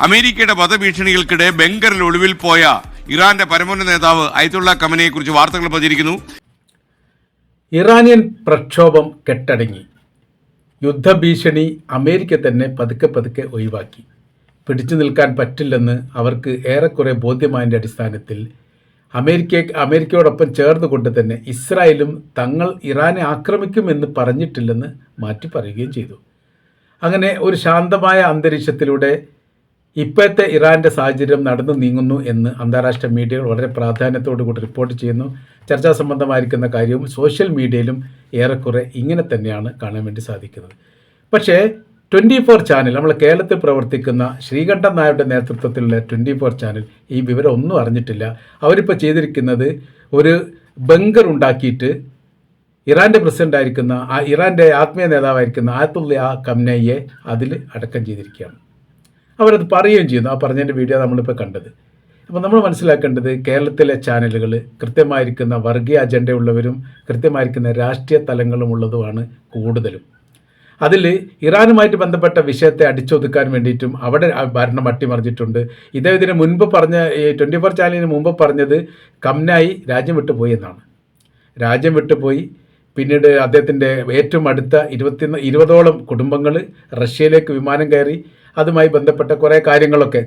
അമേരിക്കയുടെ വധഭീഷണികൾക്കിടെ ബംഗറിൽ ഒളിവിൽ പോയ ഇറാന്റെ പരമോന്നത നേതാവ് അയത്തുള്ള ഖമനയെ കുറിച്ച് വാർത്തകൾ പ്രചരിക്കുന്നു. ഇറാനിയൻ പ്രക്ഷോഭം കെട്ടടങ്ങി. യുദ്ധഭീഷണി അമേരിക്ക തന്നെ പതുക്കെ പതുക്കെ ഒഴിവാക്കി. പിടിച്ചു നിൽക്കാൻ പറ്റില്ലെന്ന് അവർക്ക് ഏറെക്കുറെ ബോധ്യമായതിൻ്റെ അടിസ്ഥാനത്തിൽ അമേരിക്കയോടൊപ്പം ചേർന്നുകൊണ്ട് തന്നെ ഇസ്രായേലും തങ്ങൾ ഇറാനെ ആക്രമിക്കുമെന്ന് പറഞ്ഞിട്ടില്ലെന്ന് മാറ്റി പറയുകയും ചെയ്തു. അങ്ങനെ ഒരു ശാന്തമായ അന്തരീക്ഷത്തിലൂടെ ഇപ്പോഴത്തെ ഇറാൻ്റെ സാഹചര്യം നടന്നു നീങ്ങുന്നു എന്ന് അന്താരാഷ്ട്ര മീഡിയകൾ വളരെ പ്രാധാന്യത്തോടു കൂടി റിപ്പോർട്ട് ചെയ്യുന്നു. ചർച്ചാ സംബന്ധമായിരിക്കുന്ന കാര്യവും സോഷ്യൽ മീഡിയയിലും ഏറെക്കുറെ ഇങ്ങനെ തന്നെയാണ് കാണാൻ വേണ്ടി സാധിക്കുന്നത്. പക്ഷേ 24 ചാനൽ, നമ്മൾ കേരളത്തിൽ പ്രവർത്തിക്കുന്ന ശ്രീകണ്ഠൻ നായരുടെ നേതൃത്വത്തിലുള്ള 24 ചാനൽ ഈ വിവരം ഒന്നും അറിഞ്ഞിട്ടില്ല. അവരിപ്പോൾ ചെയ്തിരിക്കുന്നത് ഒരു ബങ്കർ ഉണ്ടാക്കിയിട്ട് ഇറാൻ്റെ പ്രസിഡൻ്റായിരിക്കുന്ന ഇറാൻ്റെ ആത്മീയ നേതാവായിരിക്കുന്ന ആയത്തുള്ള ഖമനയെ അതിൽ അടക്കം ചെയ്തിരിക്കുകയാണ്. അവരത് പറയുകയും ചെയ്യുന്നു. ആ പറഞ്ഞതിൻ്റെ വീഡിയോ നമ്മളിപ്പോൾ കണ്ടത്. അപ്പോൾ നമ്മൾ മനസ്സിലാക്കേണ്ടത് കേരളത്തിലെ ചാനലുകൾ കൃത്യമായിരിക്കുന്ന വർഗീയ അജണ്ടയുള്ളവരും കൃത്യമായിരിക്കുന്ന രാഷ്ട്രീയ തലങ്ങളുമുള്ളതുമാണ് കൂടുതലും. അതിൽ ഇറാനുമായിട്ട് ബന്ധപ്പെട്ട വിഷയത്തെ അടിച്ചൊതുക്കാൻ വേണ്ടിയിട്ടും അവിടെ ഭരണം അട്ടിമറിച്ചിട്ടുണ്ട്. ഇതിന് മുൻപ് പറഞ്ഞ 24 ചാനലിന് മുമ്പ് പറഞ്ഞത് ഖമനായി രാജ്യം വിട്ടുപോയി എന്നാണ്. രാജ്യം വിട്ടുപോയി. പിന്നീട് അദ്ദേഹത്തിൻ്റെ ഏറ്റവും അടുത്ത 20ഓളം കുടുംബങ്ങൾ റഷ്യയിലേക്ക് വിമാനം കയറി. അതുമായി ബന്ധപ്പെട്ട കുറേ കാര്യങ്ങളൊക്കെ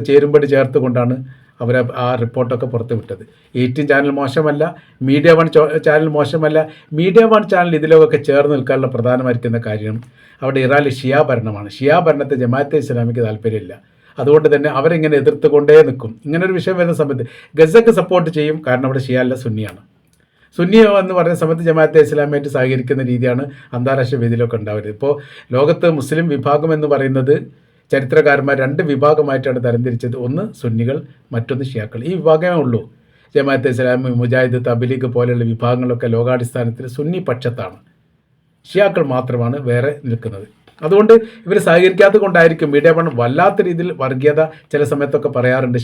ചേരുമ്പടി ചേർത്ത് കൊണ്ടാണ് അവർ ആ റിപ്പോർട്ടൊക്കെ പുറത്തു വിട്ടത്. 18 ചാനൽ മോശമല്ല, മീഡിയ 1 ചാനൽ മോശമല്ല. മീഡിയ 1 ചാനൽ ഇതിലൊക്കെ ചേർന്ന് നിൽക്കാനുള്ള പ്രധാനമായിരിക്കുന്ന കാര്യം അവിടെ ഇറാനിൽ ഷിയ ഭരണമാണ്. ഷിയ ഭരണത്തെ ജമാഅത്തെ ഇസ്ലാമിക്ക് താല്പര്യമില്ല. അതുകൊണ്ട് തന്നെ അവരെങ്ങനെ എതിർത്തുകൊണ്ടേ നിൽക്കും. ഇങ്ങനൊരു വിഷയം വരുന്ന സമയത്ത് ഗസക്ക് സപ്പോർട്ട് ചെയ്യും, കാരണം അവിടെ ഷിയ അല്ല, സുന്നിയാണ്. സുന്നി എന്ന് പറയുന്ന സമയത്ത് ജമാഅത്തെ ഇസ്ലാമായിട്ട് സഹകരിക്കുന്ന രീതിയാണ് അന്താരാഷ്ട്ര വേദിയിലൊക്കെ ഉണ്ടാവുന്നത്. ഇപ്പോൾ ലോകത്ത് മുസ്ലിം വിഭാഗം എന്ന് പറയുന്നത് ചരിത്രകാരന്മാർ 2 വിഭാഗമായിട്ടാണ് തരംതിരിച്ചത്. ഒന്ന് സുന്നികൾ, മറ്റൊന്ന് ഷിയാക്കൾ. ഈ വിഭാഗമേ ഉള്ളൂ. ജമാഅത്തെ ഇസ്ലാമി, മുജാഹിദ്, തബ്ലീഗ് പോലെയുള്ള വിഭാഗങ്ങളൊക്കെ ലോകാടിസ്ഥാനത്തിൽ സുന്നി പക്ഷത്താണ്. ഷിയാക്കൾ മാത്രമാണ് വേറെ നിൽക്കുന്നത്. അതുകൊണ്ട് ഇവർ സഹകരിക്കാത്തത് കൊണ്ടായിരിക്കും മീഡിയ 1 വല്ലാത്ത രീതിയിൽ വർഗീയത ചില സമയത്തൊക്കെ പറയാറുണ്ട്.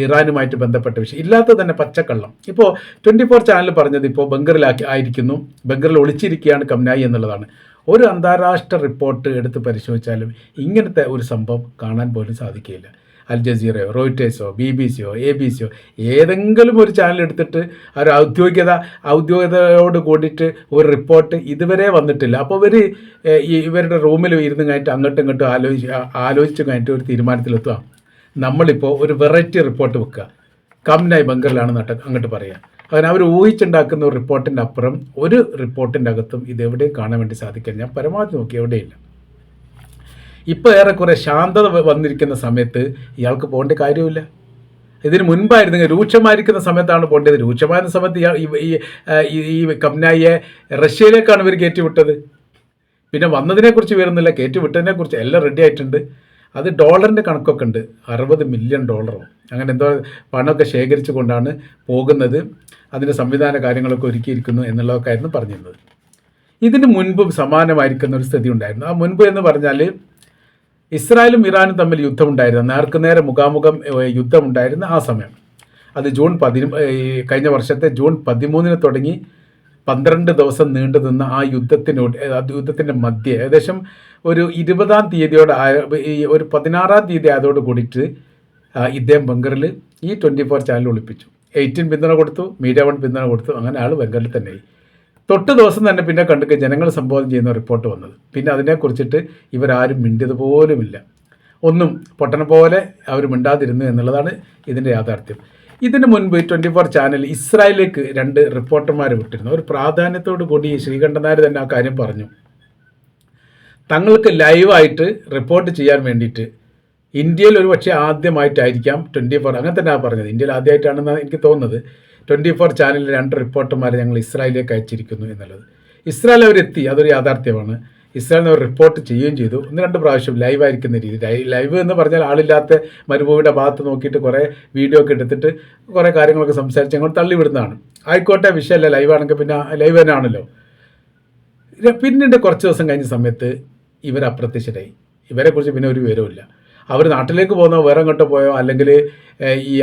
ഇറാനുമായിട്ട് ബന്ധപ്പെട്ട വിഷയം ഇല്ലാത്തത് തന്നെ പച്ചക്കള്ളം. ഇപ്പോൾ 24 ചാനൽ പറഞ്ഞത് ഇപ്പോൾ ബംഗറിൽ ഒളിച്ചിരിക്കുകയാണ് ഖമനായി എന്നുള്ളതാണ്. ഒരു അന്താരാഷ്ട്ര റിപ്പോർട്ട് എടുത്ത് പരിശോധിച്ചാലും ഇങ്ങനത്തെ ഒരു സംഭവം കാണാൻ പോലും സാധിക്കില്ല. അൽ ജസീറയോ റോയിറ്റേഴ്സോ BBC-യോ ABC-യോ ഏതെങ്കിലും ഒരു ചാനൽ എടുത്തിട്ട് ഒരു ഔദ്യോഗികതയോട് കൂടിയിട്ട് ഒരു റിപ്പോർട്ട് ഇതുവരെ വന്നിട്ടില്ല. അപ്പോൾ ഇവരുടെ റൂമിൽ ഇരുന്ന് കഴിഞ്ഞിട്ട് അങ്ങോട്ടും ഇങ്ങോട്ടും ആലോചിച്ച് കഴിഞ്ഞിട്ട് ഒരു തീരുമാനത്തിലെത്തുക. നമ്മളിപ്പോൾ ഒരു വെറൈറ്റി റിപ്പോർട്ട് വെക്കുക, ഖമനായി ബംഗറിലാണ് അങ്ങോട്ട് പറയുക. അങ്ങനെ അവർ ഊഹിച്ചുണ്ടാക്കുന്ന ഒരു റിപ്പോർട്ടിൻ്റെ അപ്പുറം ഒരു റിപ്പോർട്ടിൻ്റെ അകത്തും ഇതെവിടെയും കാണാൻ വേണ്ടി സാധിക്കില്ല. ഞാൻ പരമാവധി നോക്കി എവിടെയില്ല. ഇപ്പോൾ ഏറെക്കുറെ ശാന്തത വന്നിരിക്കുന്ന സമയത്ത് ഇയാൾക്ക് പോകേണ്ട കാര്യമില്ല. ഇതിന് മുൻപായിരുന്നെങ്കിൽ രൂക്ഷമായിരിക്കുന്ന സമയത്താണ് പോകേണ്ടത്. രൂക്ഷമായിരുന്ന സമയത്ത് ഈ ഖമനായിയെ റഷ്യയിലേക്കാണ് ഇവർ കയറ്റിവിട്ടത്. പിന്നെ വന്നതിനെക്കുറിച്ച് വരുന്നില്ല, കയറ്റിവിട്ടതിനെക്കുറിച്ച് എല്ലാം റെഡി ആയിട്ടുണ്ട്. അത് ഡോളറിൻ്റെ കണക്കൊക്കെ ഉണ്ട്, $60 മില്യൺ അങ്ങനെ എന്തോ പണമൊക്കെ ശേഖരിച്ചു കൊണ്ടാണ് പോകുന്നത്. അതിൻ്റെ സംവിധാന കാര്യങ്ങളൊക്കെ ഒരുക്കിയിരിക്കുന്നു എന്നുള്ളതൊക്കെ ആയിരുന്നു പറഞ്ഞിരുന്നത്. ഇതിന് മുൻപും സമാനമായിരിക്കുന്ന ഒരു സ്ഥിതി ഉണ്ടായിരുന്നു. ആ മുൻപ് എന്ന് പറഞ്ഞാൽ ഇസ്രായേലും ഇറാനും തമ്മിൽ യുദ്ധമുണ്ടായിരുന്നു. നേർക്കുനേരെ മുഖാമുഖം യുദ്ധമുണ്ടായിരുന്ന ആ സമയം. അത് കഴിഞ്ഞ വർഷത്തെ ജൂൺ 13 തുടങ്ങി 12 ദിവസം നീണ്ടു നിന്ന ആ യുദ്ധത്തിൻ്റെ മധ്യേ ഏകദേശം ഒരു 20-ാം തീയതിയോടെ ഒരു 16-ാം തീയതി ആയതോട് കൂടിയിട്ട് ഇദ്ദേഹം ബംഗറിൽ ഈ 24 ചാനൽ ഒളിപ്പിച്ചു. 18 പിന്തുണ കൊടുത്തു, മീഡിയ 1 പിന്തുണ കൊടുത്തു. അങ്ങനെ ആൾ ബംഗറിൽ തന്നെയായി. തൊട്ട് ദിവസം തന്നെ പിന്നെ കണ്ടു ജനങ്ങൾ സംബോധന ചെയ്യുന്ന റിപ്പോർട്ട് വന്നത്. പിന്നെ അതിനെക്കുറിച്ചിട്ട് ഇവരാരും മിണ്ടിയത് പോലുമില്ല. ഒന്നും പൊട്ടണ പോലെ അവർ മിണ്ടാതിരുന്നു എന്നുള്ളതാണ് ഇതിൻ്റെ യാഥാർത്ഥ്യം. ഇതിന് മുൻപ് 24 ചാനൽ ഇസ്രായേലിലേക്ക് 2 റിപ്പോർട്ടർമാരെ വിട്ടിരുന്നു. ഒരു പ്രാധാന്യത്തോടു കൂടി ശ്രീകണ്ഠൻ നായർ തന്നെ ആ കാര്യം പറഞ്ഞു. തങ്ങൾക്ക് ലൈവായിട്ട് റിപ്പോർട്ട് ചെയ്യാൻ വേണ്ടിയിട്ട് ഇന്ത്യയിൽ ഒരു പക്ഷേ ആദ്യമായിട്ടായിരിക്കാം 24, അങ്ങനെ തന്നെയാണ് പറഞ്ഞത്, ഇന്ത്യയിൽ ആദ്യമായിട്ടാണെന്നാണ് എനിക്ക് തോന്നുന്നത്, 24 ചാനലിൽ 2 റിപ്പോർട്ടർമാരെ ഞങ്ങൾ ഇസ്രായേലിലേക്ക് അയച്ചിരിക്കുന്നു എന്നുള്ളത്. ഇസ്രായേൽ അവരെത്തി, അതൊരു യാഥാർത്ഥ്യമാണ്. ഇസ്രായേലിന് അവർ റിപ്പോർട്ട് ചെയ്യുകയും ചെയ്തു. 1-2 പ്രാവശ്യം ലൈവായിരിക്കുന്ന രീതി. ലൈവ് എന്ന് പറഞ്ഞാൽ ആളില്ലാത്ത മരുഭൂമിയുടെ ഭാഗത്ത് നോക്കിയിട്ട് കുറേ വീഡിയോ ഒക്കെ എടുത്തിട്ട് കുറേ കാര്യങ്ങളൊക്കെ സംസാരിച്ച് അങ്ങോട്ട് തള്ളിവിടുന്നതാണ്. ആയിക്കോട്ടെ, വിഷയമല്ല, ലൈവാണെങ്കിൽ പിന്നെ ലൈവ് തന്നെ ആണല്ലോ. പിന്നീട് കുറച്ച് ദിവസം കഴിഞ്ഞ സമയത്ത് ഇവർ അപ്രത്യക്ഷരായി. ഇവരെക്കുറിച്ച് പിന്നെ ഒരു വിവരമില്ല. അവർ നാട്ടിലേക്ക് പോകുന്നോ വേറെ അങ്ങോട്ടോ പോയോ അല്ലെങ്കിൽ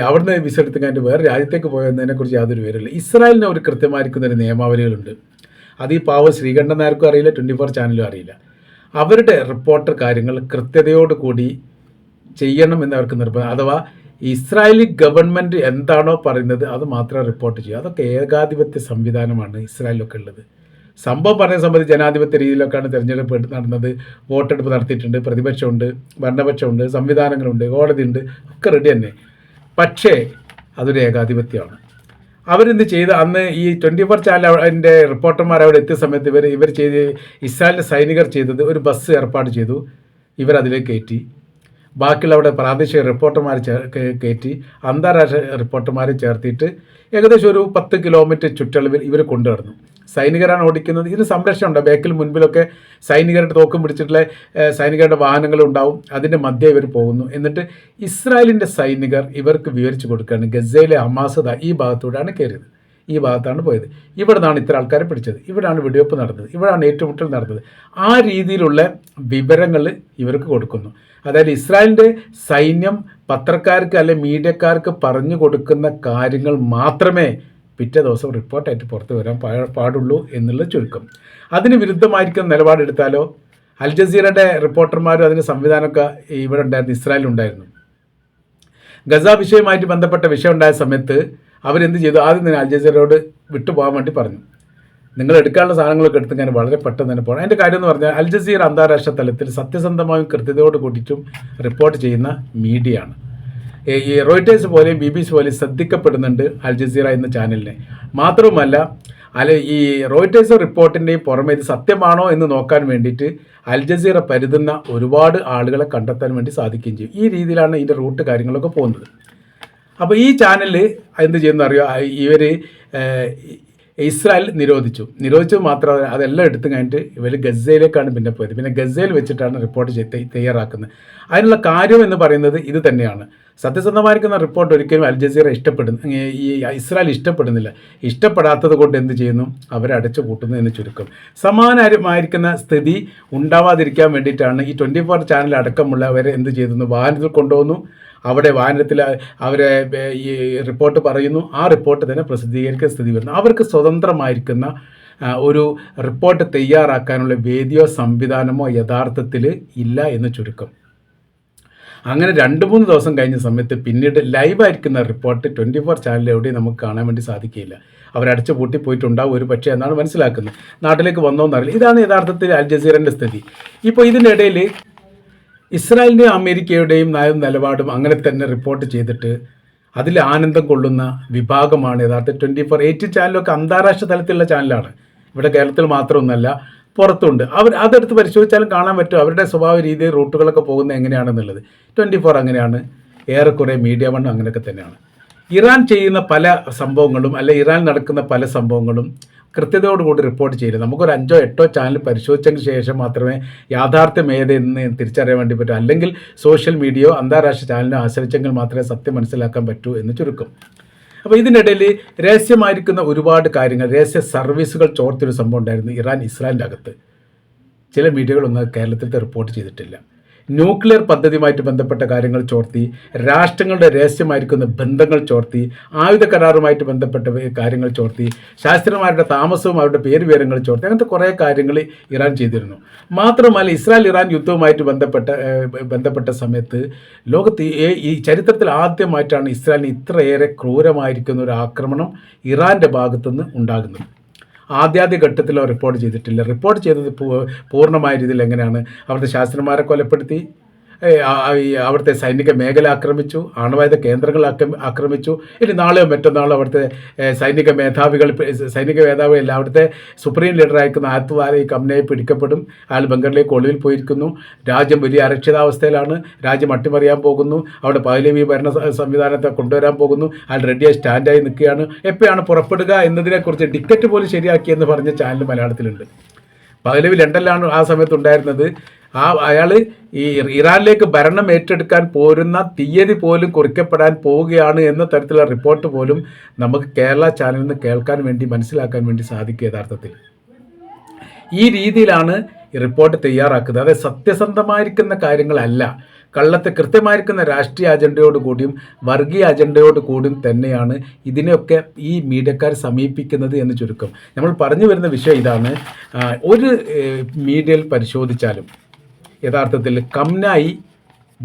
അവിടുന്ന് വിസ എടുത്ത് കഴിഞ്ഞിട്ട് വേറെ രാജ്യത്തേക്ക് പോയോ എന്നതിനെക്കുറിച്ച് യാതൊരു വിവരമില്ല. ഇസ്രായേലിന് ഒരു കൃത്യമായിരിക്കുന്നൊരു നിയമാവലികളുണ്ട്. അത് ഈ പാവം ശ്രീകണ്ഠൻ നായർക്കും അറിയില്ല, 24 ചാനലും അറിയില്ല. അവരുടെ റിപ്പോർട്ടർ കാര്യങ്ങൾ കൃത്യതയോട് കൂടി ചെയ്യണം എന്ന് അവർക്ക് നിർബന്ധം. അഥവാ ഇസ്രായേലി ഗവൺമെൻറ് എന്താണോ പറയുന്നത് അത് മാത്രമേ റിപ്പോർട്ട് ചെയ്യൂ. അതൊക്കെ ഏകാധിപത്യ സംവിധാനമാണ് ഇസ്രായേലിലൊക്കെ ഉള്ളത്. സംഭവം പറഞ്ഞ സംബന്ധിച്ച് ജനാധിപത്യ രീതിയിലൊക്കെയാണ് തിരഞ്ഞെടുപ്പ് നടന്നത്. വോട്ടെടുപ്പ് നടത്തിയിട്ടുണ്ട്, പ്രതിപക്ഷമുണ്ട്, ഭരണപക്ഷമുണ്ട്, സംവിധാനങ്ങളുണ്ട്, കോടതിയുണ്ട്, ഒക്കെ റെഡി തന്നെ. പക്ഷേ അതൊരു ഏകാധിപത്യമാണ്. അവരെന്ത് ചെയ്ത് അന്ന് ഈ 24 ചാനലിൻ്റെ റിപ്പോർട്ടർമാർ അവിടെ എത്തിയ സമയത്ത് ഇവർ ചെയ്ത് ഇസ്രായേലിൻ്റെ സൈനികർ ചെയ്തത് ഒരു ബസ് ഏർപ്പാട് ചെയ്തു. ഇവരതിലേക്ക് കയറ്റി, ബാക്കിയുള്ള അവിടെ പ്രാദേശിക റിപ്പോർട്ടർമാർ കയറ്റി, അന്താരാഷ്ട്ര റിപ്പോർട്ടർമാരെ ചേർത്തിട്ട് ഏകദേശം ഒരു 10 കിലോമീറ്റർ ചുറ്റളവിൽ ഇവർ കൊണ്ടു നടന്നു. സൈനികരാണ് ഓടിക്കുന്നത്. ഇതിന് സംരക്ഷണം ഉണ്ട്. ബാക്കിൽ മുൻപിലൊക്കെ സൈനികരുടെ തോക്കും പിടിച്ചിട്ടുള്ള സൈനികരുടെ വാഹനങ്ങളുണ്ടാവും. അതിൻ്റെ മധ്യേ ഇവർ പോകുന്നു. എന്നിട്ട് ഇസ്രായേലിൻ്റെ സൈനികർ ഇവർക്ക് വിവരിച്ചു കൊടുക്കുകയാണ്, ഗസയിലെ ഹമാസ് ഈ ഭാഗത്തൂടെയാണ് കയറിയത്, ഈ ഭാഗത്താണ് പോയത്, ഇവിടെ നിന്നാണ് ഇത്ര ആൾക്കാരെ പിടിച്ചത്, ഇവിടെയാണ് വെടിവെപ്പ് നടന്നത്, ഇവിടെയാണ് ഏറ്റുമുട്ടൽ നടന്നത്. ആ രീതിയിലുള്ള വിവരങ്ങൾ ഇവർക്ക് കൊടുക്കുന്നു. അതായത് ഇസ്രായേലിൻ്റെ സൈന്യം പത്രക്കാർക്ക് അല്ലെ മീഡിയക്കാർക്ക് പറഞ്ഞു കൊടുക്കുന്ന കാര്യങ്ങൾ മാത്രമേ പിറ്റേ ദിവസം റിപ്പോർട്ടായിട്ട് പുറത്ത് വരാൻ പാടുള്ളൂ എന്നുള്ള ചുരുക്കം. അതിന് വിരുദ്ധമായിരിക്കുന്ന നിലപാടെടുത്താലോ, അൽ ജസീറയുടെ റിപ്പോർട്ടർമാരും അതിന് സംവിധാനമൊക്കെ ഇവിടെ ഉണ്ടായിരുന്നു, ഇസ്രായേലുണ്ടായിരുന്നു. ഗസ വിഷയവുമായിട്ട് ബന്ധപ്പെട്ട വിഷയം ഉണ്ടായ സമയത്ത് അവരെന്ത് ചെയ്തു? ആദ്യം തന്നെ അൽ ജസീറയോട് വിട്ടുപോകാൻ വേണ്ടി പറഞ്ഞു. നിങ്ങൾ എടുക്കാനുള്ള സാധനങ്ങളൊക്കെ എടുത്ത് ഞാൻ വളരെ പെട്ടെന്ന് തന്നെ പോകണം. അതിൻ്റെ കാര്യം എന്ന് പറഞ്ഞാൽ അൽ ജസീറ അന്താരാഷ്ട്ര തലത്തിൽ സത്യസന്ധമായും കൃത്യതയോട് കൂടിയിട്ടും റിപ്പോർട്ട് ചെയ്യുന്ന മീഡിയയാണ്. ഈ റോയിറ്റേഴ്സ് പോലെയും BBC പോലെയും ശ്രദ്ധിക്കപ്പെടുന്നുണ്ട് അൽ ജസീറ എന്ന ചാനലിനെ. മാത്രവുമല്ല ഈ റോയിറ്റേഴ്സ് റിപ്പോർട്ടിൻ്റെയും പുറമെ ഇത് സത്യമാണോ എന്ന് നോക്കാൻ വേണ്ടിയിട്ട് അൽ ജസീറ പരുതുന്ന ഒരുപാട് ആളുകളെ കണ്ടെത്താൻ വേണ്ടി സാധിക്കുകയും ചെയ്യും. ഈ രീതിയിലാണ് ഇതിൻ്റെ റൂട്ട് കാര്യങ്ങളൊക്കെ പോകുന്നത്. അപ്പോൾ ഈ ചാനലിൽ എന്ത് ചെയ്യുന്ന അറിയോ, ഇവർ ഇസ്രായേൽ നിരോധിച്ചു മാത്രമല്ല അതെല്ലാം എടുത്തു കഴിഞ്ഞിട്ട് ഇവർ ഗസയിലേക്കാണ് പിന്നെ പോയത്. പിന്നെ ഗസയിൽ വെച്ചിട്ടാണ് റിപ്പോർട്ട് തയ്യാറാക്കുന്നത്. അതിനുള്ള കാര്യം എന്ന് പറയുന്നത് ഇത് തന്നെയാണ്. സത്യസന്ധമായിരിക്കുന്ന റിപ്പോർട്ട് ഒരിക്കലും അൽ ജസീറ ഈ ഇസ്രായേൽ ഇഷ്ടപ്പെടുന്നില്ല. ഇഷ്ടപ്പെടാത്തത് കൊണ്ട് എന്ത് ചെയ്യുന്നു? അവരെ അടച്ചു പൂട്ടുന്നു എന്ന് ചുരുക്കം. സമാനമായിരിക്കുന്ന സ്ഥിതി ഉണ്ടാവാതിരിക്കാൻ വേണ്ടിയിട്ടാണ് ഈ 24 ചാനൽ അടക്കമുള്ളവരെ എന്ത് ചെയ്തു? വാഹനത്തിൽ കൊണ്ടുപോകുന്നു. അവിടെ വാഹനത്തിൽ അവരെ ഈ റിപ്പോർട്ട് പറയുന്നു. ആ റിപ്പോർട്ട് തന്നെ പ്രസിദ്ധീകരിക്കുന്ന സ്ഥിതി വരുന്നു. അവർക്ക് സ്വതന്ത്രമായിരിക്കുന്ന ഒരു റിപ്പോർട്ട് തയ്യാറാക്കാനുള്ള വേദിയോ സംവിധാനമോ യഥാർത്ഥത്തിൽ ഇല്ല എന്ന് ചുരുക്കം. അങ്ങനെ 2-3 ദിവസം കഴിഞ്ഞ സമയത്ത് പിന്നീട് ലൈവായിരിക്കുന്ന റിപ്പോർട്ട് 24 ചാനലിൽ എവിടെയും നമുക്ക് കാണാൻ വേണ്ടി സാധിക്കില്ല. അവരടച്ചു പൂട്ടി പോയിട്ടുണ്ടാവും ഒരു പക്ഷേ എന്നാണ് മനസ്സിലാക്കുന്നത്. നാട്ടിലേക്ക് വന്നോന്നറിയില്ല. ഇതാണ് യഥാർത്ഥത്തിൽ അൽ ജസീറൻ്റെ സ്ഥിതി. ഇപ്പോൾ ഇതിനിടയിൽ ഇസ്രായേലിൻ്റെയും അമേരിക്കയുടെയും നയവും നിലപാടും അങ്ങനെ തന്നെ റിപ്പോർട്ട് ചെയ്തിട്ട് അതിൽ ആനന്ദം കൊള്ളുന്ന വിഭാഗമാണ് യഥാർത്ഥ 24 ചാനലൊക്കെ അന്താരാഷ്ട്ര തലത്തിലുള്ള ചാനലാണ്. ഇവിടെ കേരളത്തിൽ മാത്രമൊന്നുമല്ല, പുറത്തുണ്ട്. അതെടുത്ത് പരിശോധിച്ചാലും കാണാൻ പറ്റും അവരുടെ സ്വഭാവ രീതി, റൂട്ടുകളൊക്കെ പോകുന്നത് എങ്ങനെയാണെന്നുള്ളത്. 24 അങ്ങനെയാണ്, ഏറെക്കുറെ മീഡിയ 1 അങ്ങനെയൊക്കെ തന്നെയാണ്. ഇറാൻ ചെയ്യുന്ന പല സംഭവങ്ങളും ഇറാൻ നടക്കുന്ന പല സംഭവങ്ങളും കൃത്യതയോടുകൂടി റിപ്പോർട്ട് ചെയ്യില്ല. നമുക്കൊരു 5-8 ചാനൽ പരിശോധിച്ചതിന് ശേഷം മാത്രമേ യാഥാർത്ഥ്യം ഏതെന്ന് തിരിച്ചറിയാൻ വേണ്ടി പറ്റൂ. അല്ലെങ്കിൽ സോഷ്യൽ മീഡിയയോ അന്താരാഷ്ട്ര ചാനലിനോ ആശ്രയിച്ചെങ്കിൽ മാത്രമേ സത്യം മനസ്സിലാക്കാൻ പറ്റൂ എന്ന് ചുരുക്കം. അപ്പോൾ ഇതിനിടയിൽ രഹസ്യമായിരിക്കുന്ന ഒരുപാട് കാര്യങ്ങൾ, രഹസ്യ സർവീസുകൾ ചോർത്തിയൊരു സംഭവം ഉണ്ടായിരുന്നു ഇസ്രായേലിൻ്റെ അകത്ത്. ചില മീഡിയകളൊന്നും കേരളത്തിലത്തെ റിപ്പോർട്ട് ചെയ്തിട്ടില്ല. ന്യൂക്ലിയർ പദ്ധതിയുമായിട്ട് ബന്ധപ്പെട്ട കാര്യങ്ങൾ ചോർത്തി, രാഷ്ട്രങ്ങളുടെ രഹസ്യമായിരിക്കുന്ന ബന്ധങ്ങൾ ചോർത്തി, ആയുധ കരാറുമായിട്ട് ബന്ധപ്പെട്ട കാര്യങ്ങൾ ചോർത്തി, ശാസ്ത്രജ്ഞന്മാരുടെ താമസവും അവരുടെ പേര് വിവരങ്ങൾ ചോർത്തി, അങ്ങനത്തെ കുറേ കാര്യങ്ങൾ ഇറാൻ ചെയ്തിരുന്നു. മാത്രമല്ല ഇസ്രായേൽ ഇറാൻ യുദ്ധവുമായിട്ട് ബന്ധപ്പെട്ട സമയത്ത് ലോകത്ത് ഈ ചരിത്രത്തിൽ ആദ്യമായിട്ടാണ് ഇസ്രായേലിന് ഇത്രയേറെ ക്രൂരമായിരിക്കുന്ന ഒരു ആക്രമണം ഇറാൻ്റെ ഭാഗത്തുനിന്ന് ഉണ്ടാകുന്നത്. ആദ്യാദ്യ ഘട്ടത്തിലോ റിപ്പോർട്ട് ചെയ്തിട്ടില്ല. റിപ്പോർട്ട് ചെയ്തത് പൂർണ്ണമായ രീതിയിൽ എങ്ങനെയാണ്? അവിടുത്തെ ശാസ്ത്രജ്ഞന്മാരെ കൊലപ്പെടുത്തി, അവിടുത്തെ സൈനിക മേഖല ആക്രമിച്ചു, ആണവായുധ കേന്ദ്രങ്ങൾ ആക്രമിച്ചു. ഇനി നാളെയോ മറ്റന്നാളോ അവിടുത്തെ സൈനിക മേധാവികൾ അവിടുത്തെ സുപ്രീം ലീഡർ അയക്കുന്ന ആയത്തുവാലി കംനയെ പിടിക്കപ്പെടും. അയാൾ ബംഗറിലേക്ക് ഒളിവിൽ പോയിരിക്കുന്നു. രാജ്യം വലിയ അരക്ഷിതാവസ്ഥയിലാണ്. രാജ്യം അട്ടിമറിയാൻ പോകുന്നു. അവിടെ പഹ്ലവി ഭരണ സംവിധാനത്തെ കൊണ്ടുവരാൻ പോകുന്നു. അയാൾ റെഡിയായി സ്റ്റാൻഡായി നിൽക്കുകയാണ്. എപ്പോഴാണ് പുറപ്പെടുക എന്നതിനെക്കുറിച്ച് ടിക്കറ്റ് പോലും ശരിയാക്കിയെന്ന് പറഞ്ഞ ചാനൽ മലയാളത്തിലുണ്ട്. പഹ്ലവി ലണ്ടനിലാണ് ആ സമയത്ത് ഉണ്ടായിരുന്നത്. അയാൾ ഈ ഇറാനിലേക്ക് ഭരണം ഏറ്റെടുക്കാൻ പോരുന്ന തീയതി പോലും കുറിക്കപ്പെടാൻ പോവുകയാണ് എന്ന തരത്തിലുള്ള റിപ്പോർട്ട് പോലും നമുക്ക് കേരള ചാനലിൽ നിന്ന് കേൾക്കാൻ വേണ്ടി മനസ്സിലാക്കാൻ വേണ്ടി സാധിക്കും. യഥാർത്ഥത്തിൽ ഈ രീതിയിലാണ് ഈ റിപ്പോർട്ട് തയ്യാറാക്കുന്നത്. അതായത് സത്യസന്ധമായിരിക്കുന്ന കാര്യങ്ങളല്ല, കൃത്യമായിരിക്കുന്ന രാഷ്ട്രീയ അജണ്ടയോട് കൂടിയും വർഗീയ അജണ്ടയോട് കൂടിയും തന്നെയാണ് ഇതിനെയൊക്കെ ഈ മീഡിയക്കാർ സമീപിക്കുന്നത് എന്ന് ചുരുക്കം. നമ്മൾ പറഞ്ഞു വരുന്ന വിഷയം ഇതാണ്. ഒരു മീഡിയയിൽ പരിശോധിച്ചാലും യഥാർത്ഥത്തിൽ കംനായി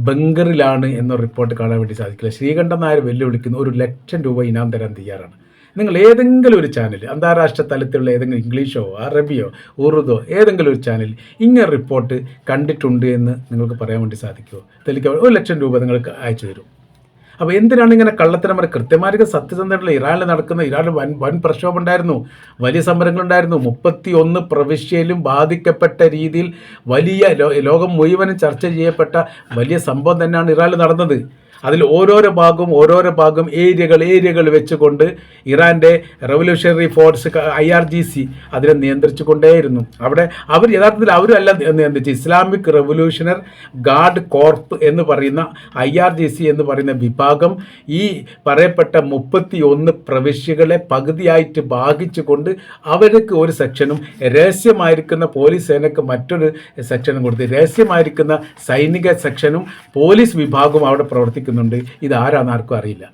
ബംഗറിലാണ് എന്ന റിപ്പോർട്ട് കാണാൻ വേണ്ടി സാധിക്കില്ല. ശ്രീകണ്ഠൻ നായർ വെല്ലുവിളിക്കുന്ന 1,00,000 രൂപ ഇനാം തരാൻ തയ്യാറാണ്. നിങ്ങൾ ഏതെങ്കിലും ഒരു ചാനൽ, അന്താരാഷ്ട്ര തലത്തിലുള്ള ഏതെങ്കിലും ഇംഗ്ലീഷോ അറബിയോ ഉറുദോ ഏതെങ്കിലും ഒരു ചാനൽ ഇങ്ങനെ റിപ്പോർട്ട് കണ്ടിട്ടുണ്ട് എന്ന് നിങ്ങൾക്ക് പറയാൻ വേണ്ടി സാധിക്കുമോ? തെളിയിക്കാൻ 1,00,000 രൂപ നിങ്ങൾക്ക് അയച്ചു തരും. അപ്പോൾ എന്തിനാണ് ഇങ്ങനെ കള്ളത്തരം പറയുക? കൃത്യമായിട്ട് സത്യസന്ധമായിട്ടുള്ള ഇറാനിൽ നടക്കുന്ന ഇറാനിൽ വൻ പ്രക്ഷോഭം ഉണ്ടായിരുന്നു, വലിയ സമരങ്ങളുണ്ടായിരുന്നു. 31 പ്രവിശ്യയിലും ബാധിക്കപ്പെട്ട രീതിയിൽ വലിയ ലോകം മുഴുവനും ചർച്ച ചെയ്യപ്പെട്ട വലിയ സംഭവം തന്നെയാണ് ഇറാനിൽ നടന്നത്. അതിൽ ഓരോരോ ഭാഗവും ഏരിയകൾ വെച്ചുകൊണ്ട് ഇറാൻ്റെ റവല്യൂഷണറി ഫോഴ്സ് IRGC അതിനെ നിയന്ത്രിച്ചു കൊണ്ടേയിരുന്നു. അവിടെ യഥാർത്ഥത്തിൽ അവരല്ല നിയന്ത്രിച്ച് ഇസ്ലാമിക് റവല്യൂഷണറി ഗാർഡ് കോർപ്പ് എന്ന് പറയുന്ന IRGC എന്ന് പറയുന്ന വിഭാഗം ഈ പറയപ്പെട്ട 31 പ്രവിശ്യകളെ പകുതിയായിട്ട് ഭാഗിച്ചുകൊണ്ട് അവർക്ക് ഒരു സെക്ഷനും രഹസ്യമായിരിക്കുന്ന പോലീസ് സേനയ്ക്ക് മറ്റൊരു സെക്ഷനും കൊടുത്ത് രഹസ്യമായിരിക്കുന്ന സൈനിക സെക്ഷനും പോലീസ് വിഭാഗവും അവിടെ പ്രവർത്തിക്കുന്നുണ്ട്. ഇതാരാന്ന് ആർക്കും അറിയില്ല.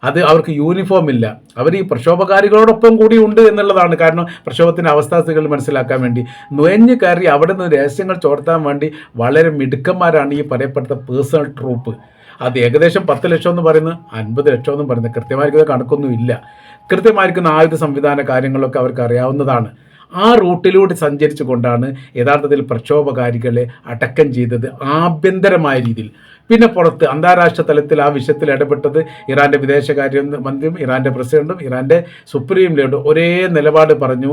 അത് അവർക്ക് യൂണിഫോം ഇല്ല. അവർ ഈ പ്രക്ഷോഭകാരികളോടൊപ്പം കൂടി ഉണ്ട് എന്നുള്ളതാണ്. കാരണം പ്രക്ഷോഭത്തിൻ്റെ അവസ്ഥാസ്ഥിതികൾ മനസ്സിലാക്കാൻ വേണ്ടി നുഴഞ്ഞു കയറി അവിടെ നിന്ന് രഹസ്യങ്ങൾ ചോർത്താൻ വേണ്ടി വളരെ മിടുക്കന്മാരാണ് ഈ പറയപ്പെട്ട പേഴ്സണൽ ട്രൂപ്പ്. അത് ഏകദേശം 10 ലക്ഷം എന്ന് പറയുന്നത് 50 ലക്ഷം എന്നും പറയുന്നത് കൃത്യമായിരിക്കുന്ന കണക്കൊന്നും ഇല്ല. കൃത്യമായിരിക്കുന്ന ആയുധ സംവിധാന കാര്യങ്ങളൊക്കെ അവർക്ക് അറിയാവുന്നതാണ്. ആ റൂട്ടിലൂടെ സഞ്ചരിച്ചു കൊണ്ടാണ് യഥാർത്ഥത്തിൽ പ്രക്ഷോഭകാരികളെ അടക്കം ചെയ്തത് ആഭ്യന്തരമായ രീതിയിൽ. പിന്നെ പുറത്ത് അന്താരാഷ്ട്ര തലത്തിൽ ആ വിഷയത്തിൽ ഇടപെട്ടത് ഇറാൻ്റെ വിദേശകാര്യ മന്ത്രിയും ഇറാൻ്റെ പ്രസിഡന്റും ഇറാൻ്റെ സുപ്രീം ലീഡറും ഒരേ നിലപാട് പറഞ്ഞു.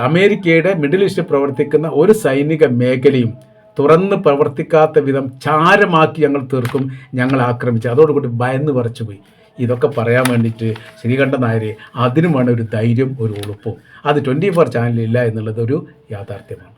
അമേരിക്കയുടെ മിഡിൽ ഈസ്റ്റിൽ പ്രവർത്തിക്കുന്ന ഒരു സൈനിക മേഖലയും തുറന്ന് പ്രവർത്തിക്കാത്ത വിധം ചാരമാക്കി ഞങ്ങൾ തീർക്കും, ഞങ്ങൾ ആക്രമിച്ചു. അതോടുകൂടി ഭയന്ന് പറിച്ചുപോയി. ഇതൊക്കെ പറയാൻ വേണ്ടിയിട്ട് ശ്രീകണ്ഠൻ നായരെ അതിനും വേണം ഒരു ധൈര്യം, ഒരു ഉളുപ്പും. അത് 24 ചാനലില്ല എന്നുള്ളത് ഒരു യാഥാർത്ഥ്യമാണ്.